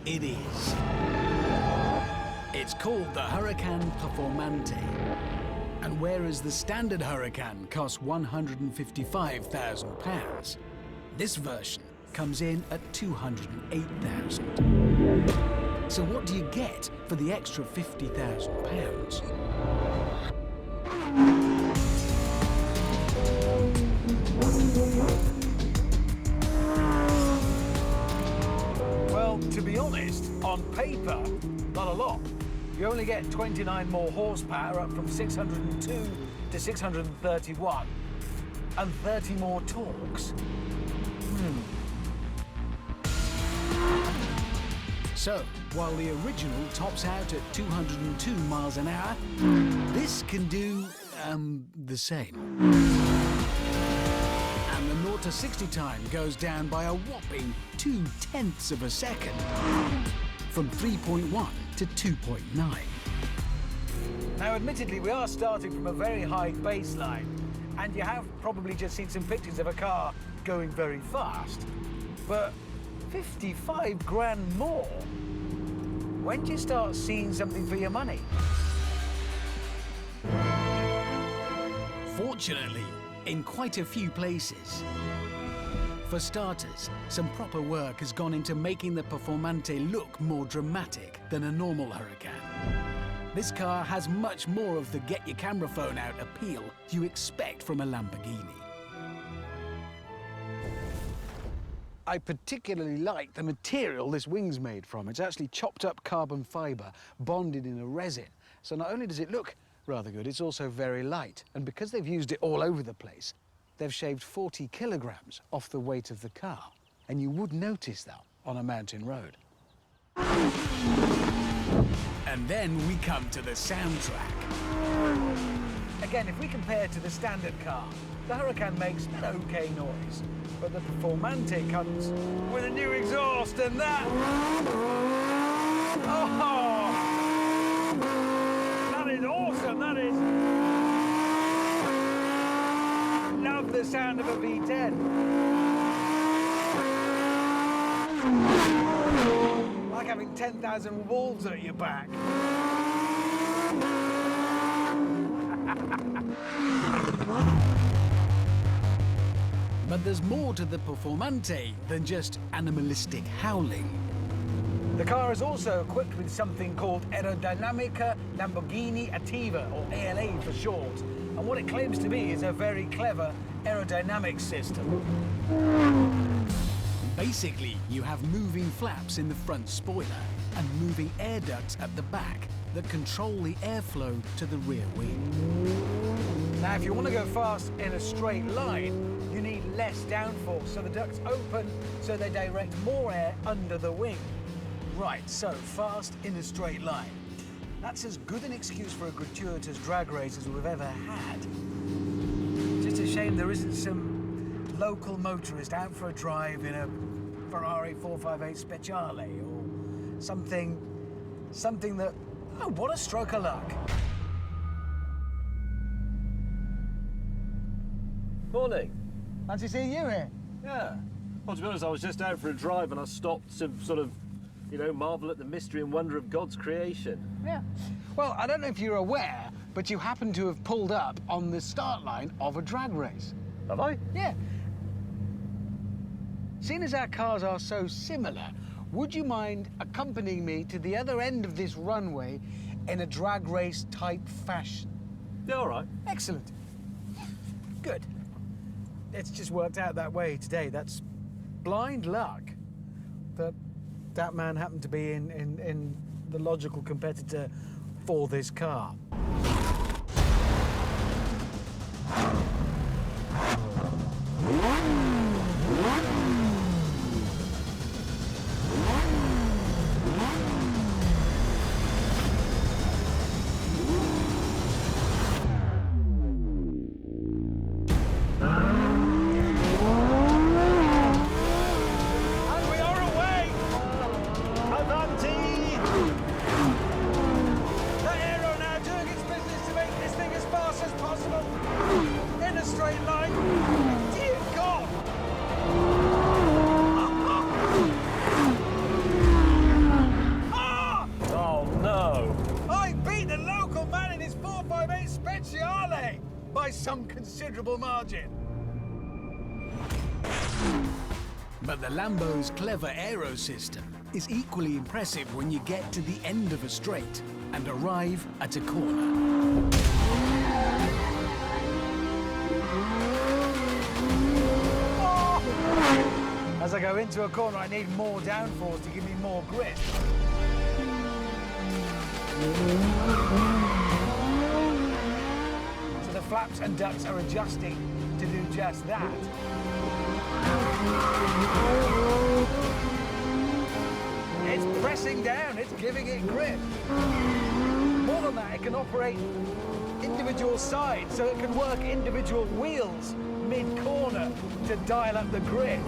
it is. It's called the Huracan Performante. And whereas the standard Huracan costs £155,000, this version comes in at £208,000. So what do you get for the extra £50,000? Well, to be honest, on paper, not a lot. You only get 29 more horsepower, up from 602 to 631, and 30 more torques. So, while the original tops out at 202 miles an hour, this can do, the same. And the 0 to 60 time goes down by a whopping 0.2 of a second, from 3.1 to 2.9. Now, admittedly, we are starting from a very high baseline, and you have probably just seen some pictures of a car going very fast. But 55 grand more? When do you start seeing something for your money? Fortunately, in quite a few places. For starters, some proper work has gone into making the Performante look more dramatic than a normal Huracan. This car has much more of the get your camera phone out appeal you expect from a Lamborghini. I particularly like the material this wing's made from. It's actually chopped up carbon fibre, bonded in a resin. So not only does it look rather good, it's also very light. And because they've used it all over the place, they've shaved 40 kilograms off the weight of the car. And you would notice that on a mountain road. And then we come to the soundtrack. Again, if we compare to the standard car, the Huracan makes an okay noise, but the Performante comes with a new exhaust and that... Oh! That is awesome, that is... Love the sound of a V10. Like having 10,000 wolves at your back. But there's more to the Performante than just animalistic howling. The car is also equipped with something called Aerodynamica Lamborghini Attiva, or ALA for short, and what it claims to be is a very clever aerodynamic system. Basically, you have moving flaps in the front spoiler and moving air ducts at the back that control the airflow to the rear wing. Now, if you want to go fast in a straight line, you need less downforce, so the ducts open so they direct more air under the wing. Right, so fast in a straight line. That's as good an excuse for a gratuitous drag race as we've ever had. Just a shame there isn't some local motorist out for a drive in a Ferrari 458 Speciale or something that... Oh, what a stroke of luck. Morning. Fancy seeing you here. Yeah. Well, to be honest, I was just out for a drive and I stopped to sort of, marvel at the mystery and wonder of God's creation. Yeah. Well, I don't know if you're aware, but you happen to have pulled up on the start line of a drag race. Have I? Yeah. Seeing as our cars are so similar, would you mind accompanying me to the other end of this runway in a drag race type fashion? Yeah, all right. Excellent. Good. It's just worked out that way today. That's blind luck that man happened to be in the logical competitor for this car. But the Lambo's clever aero system is equally impressive when you get to the end of a straight and arrive at a corner. As I go into a corner, I need more downforce to give me more grip. So the flaps and ducts are adjusting to do just that. It's pressing down, it's giving it grip. More than that, it can operate individual sides, so it can work individual wheels mid-corner to dial up the grip.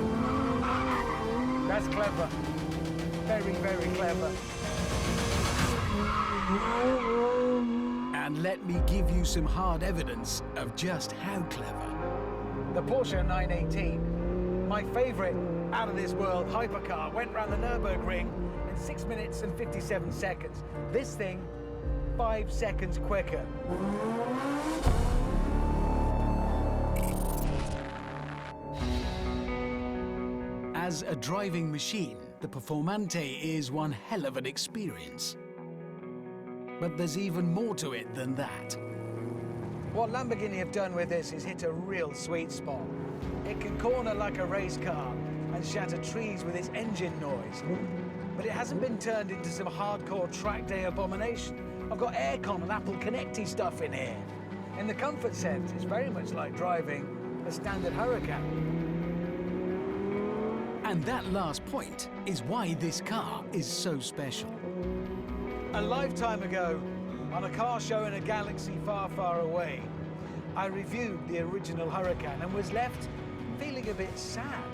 That's clever. Very, very clever. And let me give you some hard evidence of just how clever. The Porsche 918, my favourite out-of-this-world hypercar, went round the Nürburgring in 6 minutes and 57 seconds. This thing, 5 seconds quicker. As a driving machine, the Performante is one hell of an experience. But there's even more to it than that. What Lamborghini have done with this is hit a real sweet spot. It can corner like a race car and shatter trees with its engine noise. But it hasn't been turned into some hardcore track day abomination. I've got aircon and Apple Connecty stuff in here. In the comfort sense, it's very much like driving a standard Huracan. And that last point is why this car is so special. A lifetime ago, on a car show in a galaxy far, far away, I reviewed the original Huracan and was left feeling a bit sad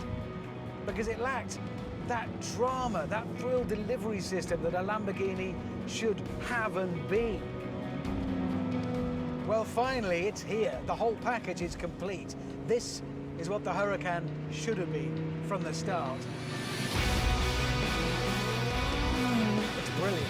because it lacked that drama, that thrill delivery system that a Lamborghini should have and be. Well, finally, it's here. The whole package is complete. This is what the Huracan should have been from the start. It's brilliant.